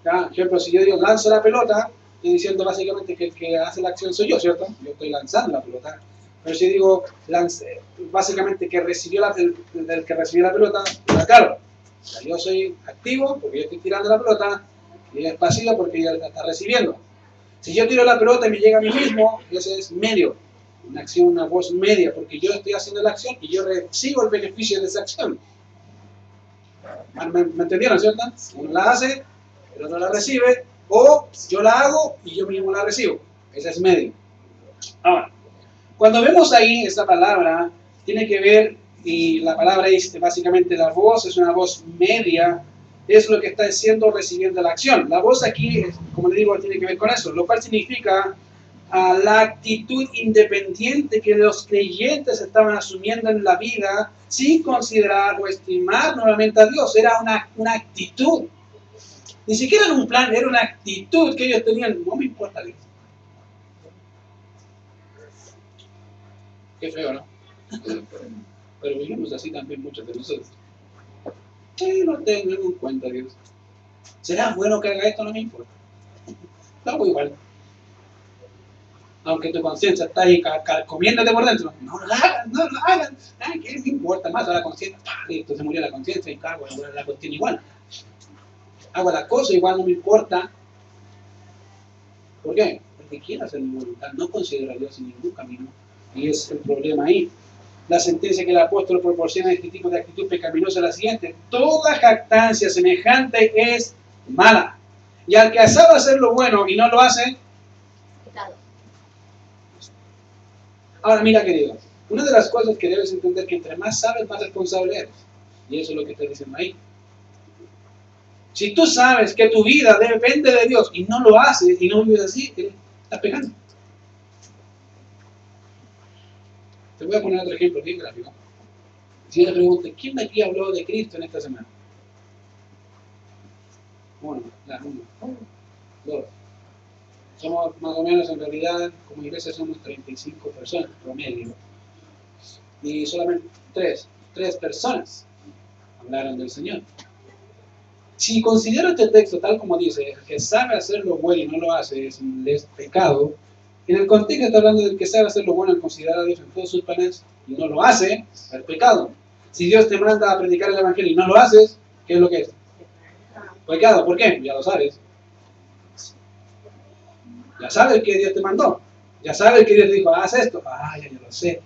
Ya, por ejemplo, si yo digo lanzo la pelota, estoy diciendo básicamente que el que hace la acción soy yo, ¿cierto? Yo estoy lanzando la pelota. Pero si digo básicamente que recibió el que recibió la pelota, claro. O sea, yo soy activo porque yo estoy tirando la pelota y ella es pasiva porque ella la está recibiendo. Si yo tiro la pelota y me llega a mí mismo, ese es medio. Una acción, una voz media, porque yo estoy haciendo la acción y yo recibo el beneficio de esa acción. ¿Me entendieron, cierto? Uno la hace, el otro la recibe, o yo la hago y yo mismo la recibo. Ese es medio. Ahora, cuando vemos ahí esta palabra, tiene que ver, y la palabra es básicamente la voz, es una voz media, es lo que está diciendo recibiendo la acción. La voz aquí, como le digo, tiene que ver con eso, lo cual significa la actitud independiente que los creyentes estaban asumiendo en la vida sin considerar o estimar nuevamente a Dios. Era una actitud. Ni siquiera era un plan, era una actitud que ellos tenían. No me importa Dios. Qué feo, ¿no? Pero vivimos así también muchos de nosotros. No tengo en cuenta Dios. ¿Será bueno que haga esto? No me importa. Lo hago igual. Aunque tu conciencia está ahí comiéndote por dentro. No lo hagan, no lo hagan. Ay, ¿qué me importa más a la conciencia? Listo, se murió la conciencia y cago la cuestión igual. Hago la cosa igual, no me importa. ¿Por qué? Porque quiero hacer mi voluntad. No considero a Dios en ningún camino. Y es el problema ahí. La sentencia que el apóstol proporciona a este tipo de actitud pecaminosa es la siguiente: toda jactancia semejante es mala. Y al que sabe hacer lo bueno y no lo hace, pecado. Ahora mira, querido, una de las cosas que debes entender es que entre más sabes, más responsable eres. Y eso es lo que está diciendo ahí. Si tú sabes que tu vida depende de Dios y no lo haces y no vives así, estás pecando. Te voy a poner otro ejemplo bien gráfico. Si yo te pregunto, ¿quién de aquí habló de Cristo en esta semana? Uno, dos. Somos más o menos, en realidad, como iglesia somos 35 personas, promedio. Y solamente tres personas hablaron del Señor. Si considero este texto tal como dice, el que sabe hacer lo bueno y no lo hace es pecado, en el contexto está hablando del que sabe hacer lo bueno al considerar a Dios en todos sus planes y no lo hace, es pecado. Si Dios te manda a predicar el Evangelio y no lo haces, ¿qué es lo que es? Pecado. ¿Por qué? Ya lo sabes. Ya sabes que Dios te mandó. Ya sabes que Dios te dijo, haz esto. Ya lo sé.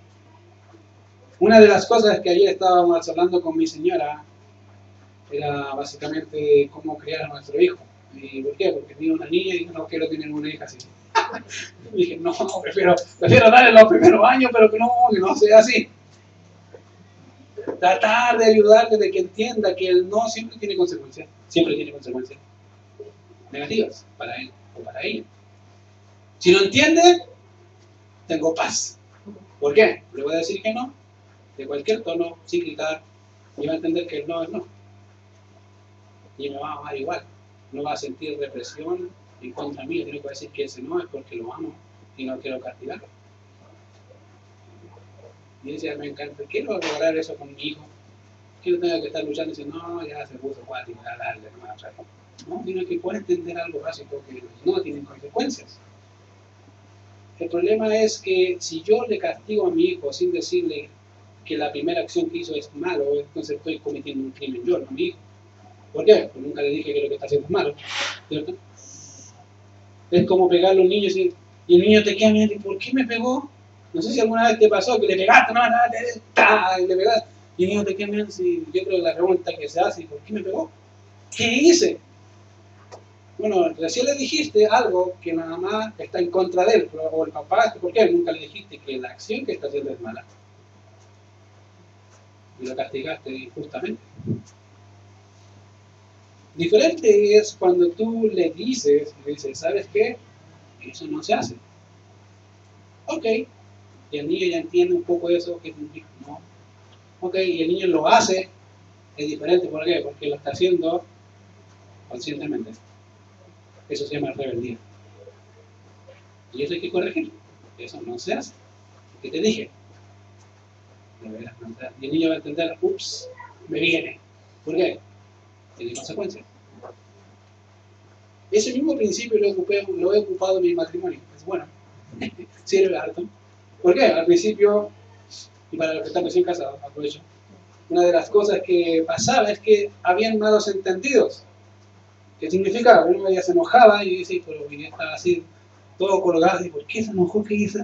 Una de las cosas que ayer estábamos hablando con mi señora era básicamente cómo criar a nuestro hijo. ¿Y por qué? Porque tenía una niña y no quiero tener una hija así. Y dije, no, prefiero darle los primeros años, pero que no sea así. Tratar de ayudarle, de que entienda que el no siempre tiene consecuencias. Siempre tiene consecuencias negativas para él o para ella. Si lo entiende, tengo paz. ¿Por qué? Le voy a decir que no, de cualquier tono, sin gritar, y va a entender que el no es no. Y me va a amar igual. No va a sentir represión en contra mí. Yo tengo que decir que ese no es porque lo amo y no quiero castigarlo. Y decía, me encanta, quiero lograr eso con mi hijo. Que no tenga que estar luchando y decir, no, ya se puso cuático, ya dale, no, sino que puede entender algo básico que no tienen consecuencias. El problema es que si yo le castigo a mi hijo sin decirle que la primera acción que hizo es malo, entonces estoy cometiendo un crimen yo, no mi hijo. ¿Por qué? Porque nunca le dije que lo que está haciendo es malo, ¿cierto? Es como pegar a los niños y el niño te queda mirando, ¿por qué me pegó? No sé si alguna vez te pasó que le pegaste, no, y le pegaste. Y el niño te queda mirando, si yo creo que la pregunta que se hace, ¿por qué me pegó? ¿Qué hice? Bueno, recién le dijiste algo que la mamá está en contra de él, o el papá, ¿por qué? Nunca le dijiste que la acción que está haciendo es mala. Y lo castigaste injustamente. Diferente es cuando tú le dices, ¿sabes qué? Eso no se hace. Ok. Y el niño ya entiende un poco eso, que no. Ok, y el niño lo hace, es diferente. ¿Por qué? Porque lo está haciendo conscientemente. Eso se llama rebeldía. Y eso hay que corregir. Eso no se hace. ¿Qué te dije? Y el niño va a entender, ups, me viene. ¿Por qué? Tiene consecuencias. Ese mismo principio lo he ocupado en mi matrimonio. Es bueno, sirve harto. ¿Por qué? Al principio, y para los que están recién casados, aprovecho, una de las cosas que pasaba es que habían malos entendidos. ¿Qué significaba? Uno ya se enojaba y dice, pero ya estaba así, todo colgado, y ¿por qué se enojó? ¿Qué hizo?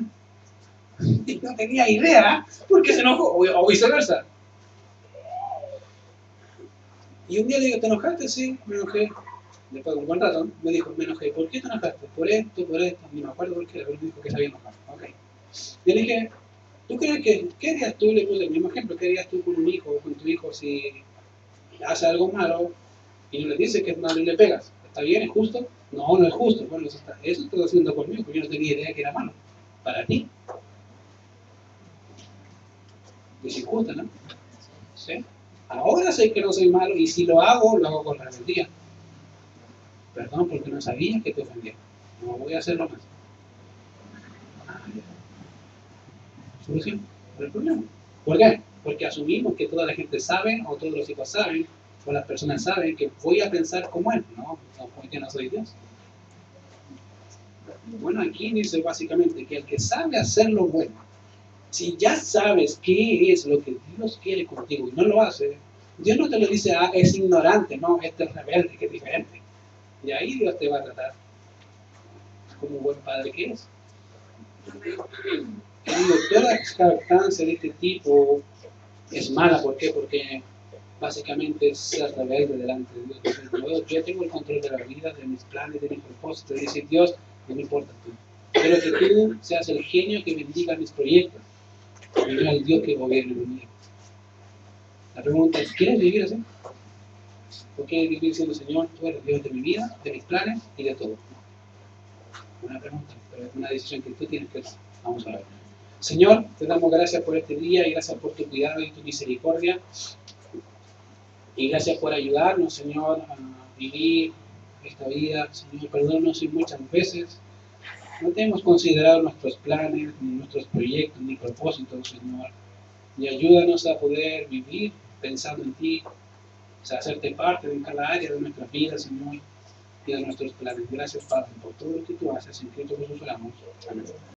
Y no tenía idea por qué se enojó, o viceversa. Y un día le digo, ¿te enojaste? Sí, me enojé. Después de un buen rato, me dijo, me enojé. ¿Por qué te enojaste? Por esto, ni me acuerdo por qué, pero me dijo que se había enojado. Ok. Y le dije, ¿tú crees que, qué harías tú? Le puse el mismo ejemplo, ¿qué harías tú con un hijo o con tu hijo si hace algo malo y no le dices que es malo y le pegas? ¿Está bien? ¿Es justo? No, no es justo. Bueno, eso estás haciendo conmigo, porque yo no tenía idea que era malo. Para ti. Es injusto, ¿no? ¿Sí? Ahora sé que no soy malo y si lo hago con rebeldía. Perdón, porque no sabía que te ofendía. No voy a hacerlo más. Solución del problema. ¿Por qué? Porque asumimos que toda la gente sabe, o todos los hijos saben, o las personas saben que voy a pensar como él. No, porque no soy Dios. Bueno, aquí dice básicamente que el que sabe hacer lo bueno, si ya sabes qué es lo que Dios quiere contigo y no lo hace, Dios no te lo dice, ah, es ignorante, no, este es rebelde, que es diferente. Y ahí Dios te va a tratar como un buen padre que es. Digo, toda jactancia de este tipo es mala. ¿Por qué? Porque básicamente es ser rebelde delante de Dios. Yo tengo el control de la vida, de mis planes, de mis propósitos. Dice Dios, no me importa tú. Quiero que tú seas el genio que bendiga mis proyectos. Y no el Dios que gobierne mi vida. La pregunta es, ¿quieres vivir así? ¿O quieres vivir siendo Señor? Tú eres Dios de mi vida, de mis planes y de todo. Una pregunta, pero es una decisión que tú tienes que tomar. Vamos a ver. Señor, te damos gracias por este día y gracias por tu cuidado y tu misericordia. Y gracias por ayudarnos, Señor, a vivir esta vida. Señor, perdónanos si muchas veces no te hemos considerado nuestros planes, ni nuestros proyectos, ni propósitos, Señor. Y ayúdanos a poder vivir pensando en ti, o sea, hacerte parte de cada área de nuestras vidas, Señor, y de nuestros planes. Gracias, Padre, por todo lo que tú haces. En Cristo Jesús oramos. Amén.